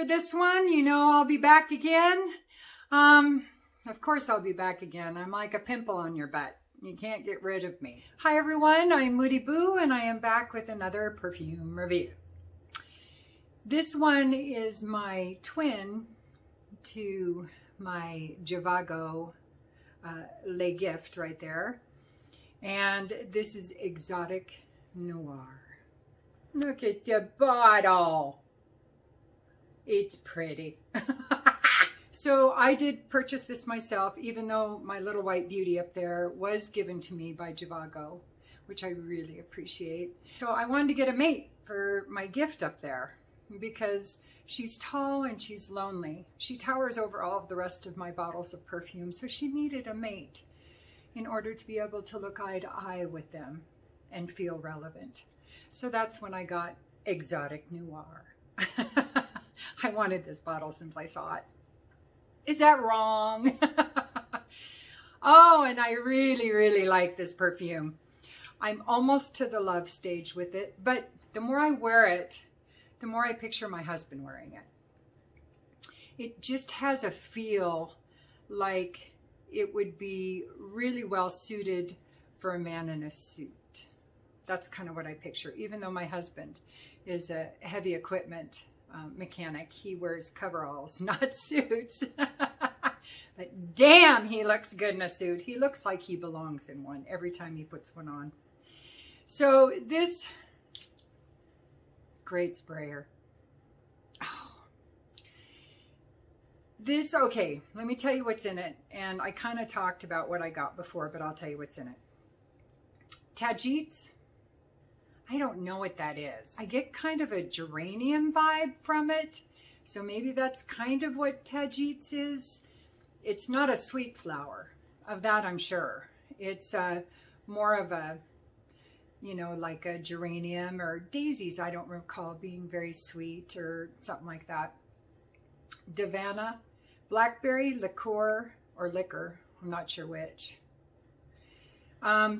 for this one. You know I'll be back again. Of course I'll be back again. I'm like a pimple on your butt. You can't get rid of me. Hi everyone, I'm Moody Boo and I am back with another perfume review. This one is my twin to my Jivago Le Gift right there. And this is Exotic Noire. Look at the bottle. It's pretty. So I did purchase this myself, even though my little white beauty up there was given to me by Jivago, which I really appreciate. So I wanted to get a mate for my gift up there because she's tall and she's lonely. She towers over all of the rest of my bottles of perfume, so she needed a mate in order to be able to look eye to eye with them and feel relevant. So that's when I got Exotic Noire. I wanted this bottle since I saw it. Is that wrong? Oh, and I really, really like this perfume. I'm almost to the love stage with it, but the more I wear it, the more I picture my husband wearing it. It just has a feel like it would be really well suited for a man in a suit. That's kind of what I picture. Even though my husband is a heavy equipment mechanic, he wears coveralls, not suits. But damn, he looks good in a suit. He looks like he belongs in one every time he puts one on. So this great sprayer. Oh. This, okay, let me tell you what's in it. And I kind of talked about what I got before, but I'll tell you what's in it. Tajits. I don't know what that is. I get kind of a geranium vibe from it. So maybe that's kind of what Tajits is. It's not a sweet flower. Of that I'm sure. It's more of a, you know, like a geranium or daisies. I don't recall being very sweet or something like that. Davana, blackberry, liqueur, or liquor. I'm not sure which.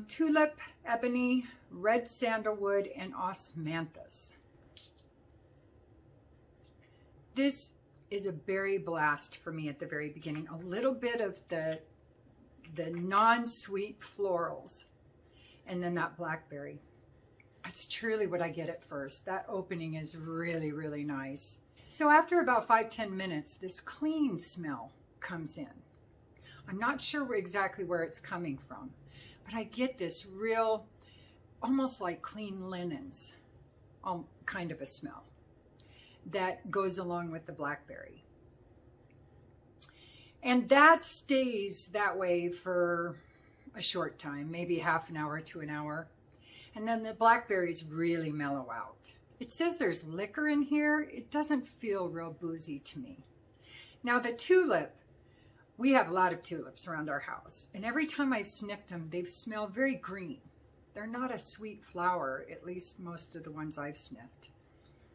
Tulip, ebony, red sandalwood, and osmanthus. This is a berry blast for me at the very beginning. A little bit of the non-sweet florals, and then that blackberry. That's truly what I get at first. That opening is really, really nice. So after about 5-10 minutes, this clean smell comes in. I'm not sure exactly where it's coming from, but I get this real, almost like clean linens kind of a smell that goes along with the blackberry. And that stays that way for a short time, maybe half an hour to an hour. And then the blackberries really mellow out. It says there's liquor in here. It doesn't feel real boozy to me. Now the tulip, we have a lot of tulips around our house. And every time I've sniffed them, they've smelled very green. They're not a sweet flower, at least most of the ones I've sniffed.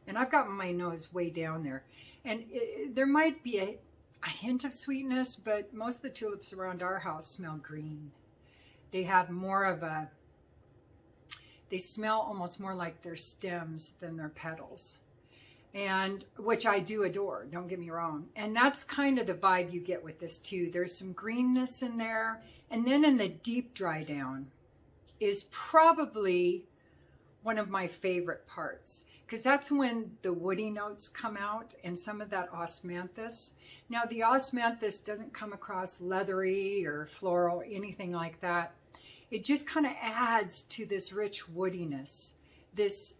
And I've got my nose way down there. And there might be a hint of sweetness, but most of the tulips around our house smell green. They have more of a, they smell almost more like their stems than their petals. And which I do adore, don't get me wrong. And that's kind of the vibe you get with this too. There's some greenness in there. And then in the deep dry down is probably one of my favorite parts, because that's when the woody notes come out and some of that osmanthus. Now the osmanthus doesn't come across leathery or floral, anything like that. It just kind of adds to this rich woodiness. This,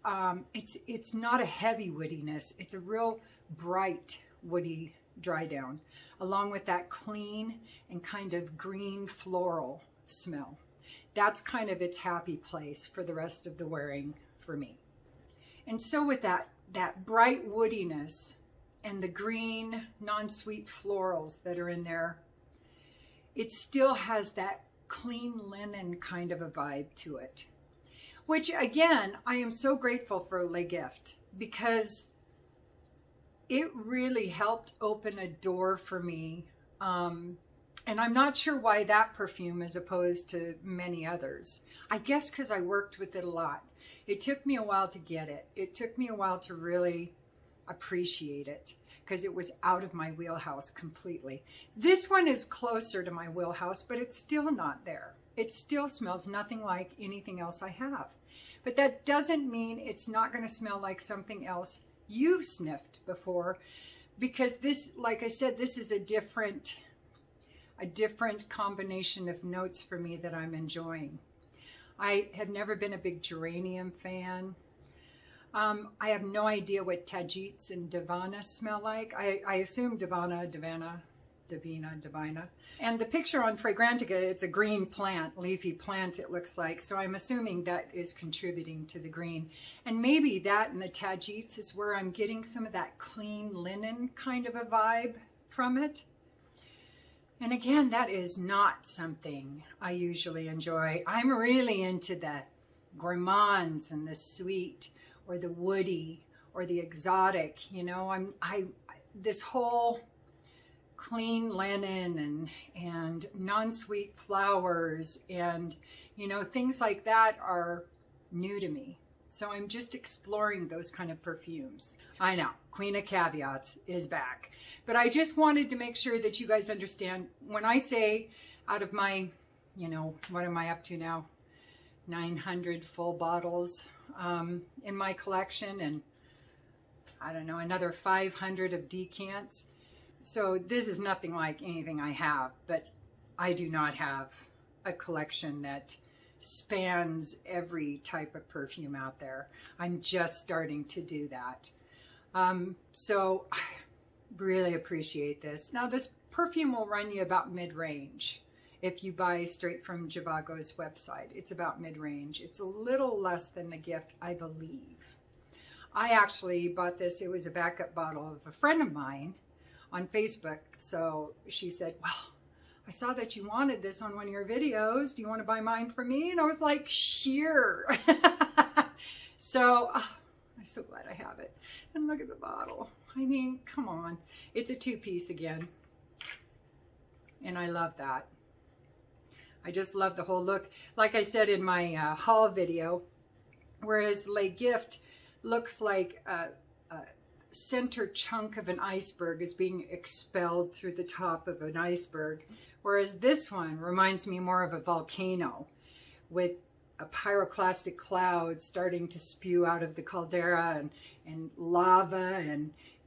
it's not a heavy woodiness. It's a real bright woody dry down, along with that clean and kind of green floral smell. That's kind of its happy place for the rest of the wearing for me. And so with that bright woodiness and the green non-sweet florals that are in there, it still has that clean linen kind of a vibe to it. Which again, I am so grateful for Le Gift because it really helped open a door for me. And I'm not sure why that perfume as opposed to many others. I guess because I worked with it a lot. It took me a while to get it. It took me a while to really appreciate it because it was out of my wheelhouse completely. This one is closer to my wheelhouse, but it's still not there. It still smells nothing like anything else I have. But that doesn't mean it's not going to smell like something else you've sniffed before, because this, like I said, this is a different combination of notes for me that I'm enjoying. I have never been a big geranium fan. I have no idea what Tajits and Divana smell like. I assume Divina. And the picture on Fragrantica, it's a green plant, leafy plant it looks like. So I'm assuming that is contributing to the green. And maybe that and the Tajits is where I'm getting some of that clean linen kind of a vibe from it. And again, that is not something I usually enjoy. I'm really into the gourmands and the sweet or the woody or the exotic, you know. This whole clean linen and non-sweet flowers and, you know, things like that are new to me. So I'm just exploring those kind of perfumes. I know, Queen of Caveats is back. But I just wanted to make sure that you guys understand, when I say out of my, you know, what am I up to now? 900 full bottles in my collection, and I don't know, another 500 of decants. So this is nothing like anything I have, but I do not have a collection that spans every type of perfume out there. I'm just starting to do that. So I really appreciate this. Now this perfume will run you about mid-range. If you buy straight from Jivago's website, it's about mid-range. It's a little less than the gift, I believe. I actually bought this, it was a backup bottle of a friend of mine on Facebook. So she said, well, I saw that you wanted this on one of your videos. Do you want to buy mine for me? And I was like, sure. So I'm so glad I have it. And look at the bottle. I mean, come on. It's a two-piece again. And I love that. I just love the whole look. Like I said in my haul video, whereas Le Gift looks like a center chunk of an iceberg is being expelled through the top of an iceberg, whereas this one reminds me more of a volcano with a pyroclastic cloud starting to spew out of the caldera, and lava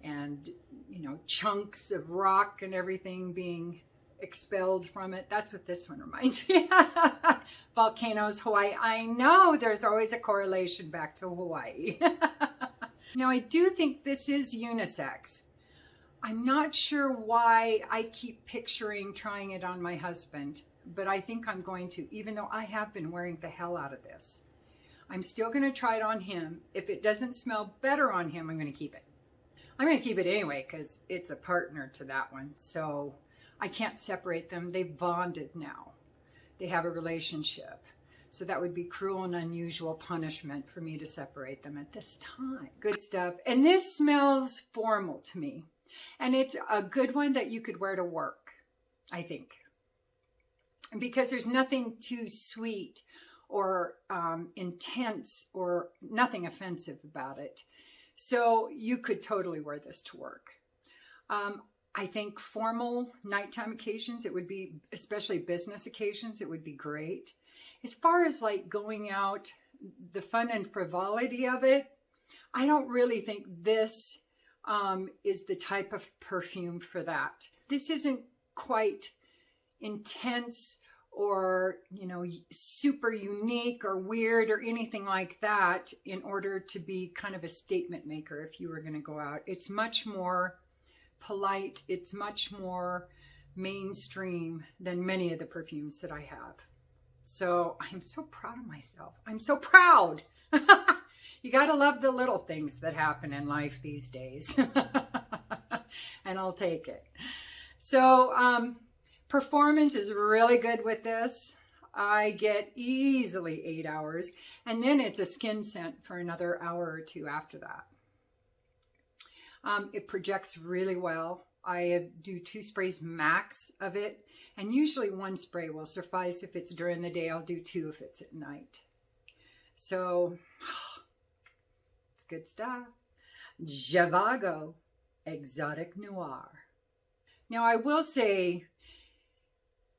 and you know, chunks of rock and everything being expelled from it. That's what this one reminds me. Volcanoes, Hawaii. I know there's always a correlation back to Hawaii. Now, I do think this is unisex. I'm not sure why I keep picturing trying it on my husband, but I think I'm going to, even though I have been wearing the hell out of this. I'm still going to try it on him. If it doesn't smell better on him, I'm going to keep it. I'm going to keep it anyway because it's a partner to that one. So I can't separate them. They've bonded now. They have a relationship. So that would be cruel and unusual punishment for me to separate them at this time. Good stuff. And this smells formal to me. And it's a good one that you could wear to work, I think. Because there's nothing too sweet or intense or nothing offensive about it. So you could totally wear this to work. I think formal nighttime occasions, it would be, especially business occasions, it would be great. As far as like going out, the fun and frivolity of it, I don't really think this is the type of perfume for that. This isn't quite intense or, you know, super unique or weird or anything like that in order to be kind of a statement maker if you were going to go out. It's much more polite. It's much more mainstream than many of the perfumes that I have. So I'm so proud of myself. I'm so proud. You got to love the little things that happen in life these days. And I'll take it. So performance is really good with this. I get easily 8 hours. And then it's a skin scent for another hour or two after that. It projects really well. I do 2 sprays max of it, and usually 1 spray will suffice if it's during the day. I'll do 2 if it's at night. So it's good stuff. Jivago. Exotic Noire. Now I will say,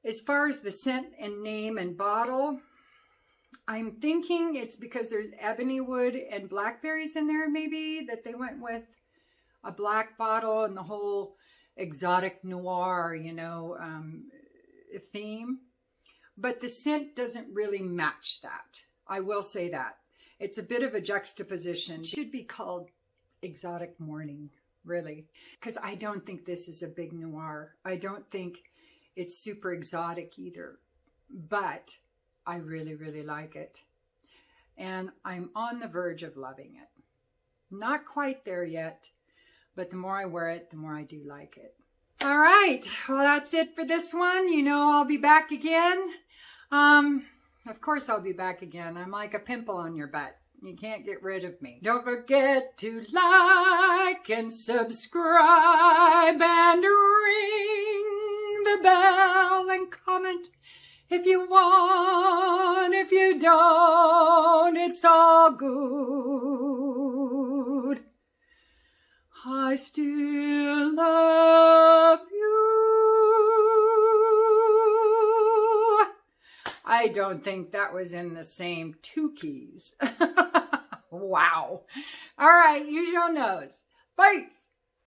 as far as the scent and name and bottle, I'm thinking it's because there's ebony wood and blackberries in there, maybe, that they went with a black bottle and the whole Exotic Noire, you know, theme. But the scent doesn't really match that. I will say that. It's a bit of a juxtaposition. It should be called Exotic Morning, really, because I don't think this is a big noir. I don't think it's super exotic either, but I really, really like it. And I'm on the verge of loving it. Not quite there yet, but the more I wear it, the more I do like it. All right, well, that's it for this one. You know, I'll be back again. Of course I'll be back again. I'm like a pimple on your butt. You can't get rid of me. Don't forget to like and subscribe and ring the bell and comment if you want. If you don't, it's all good. I still love you. I don't think that was in the same two keys. Wow. All right, use your nose. Bye.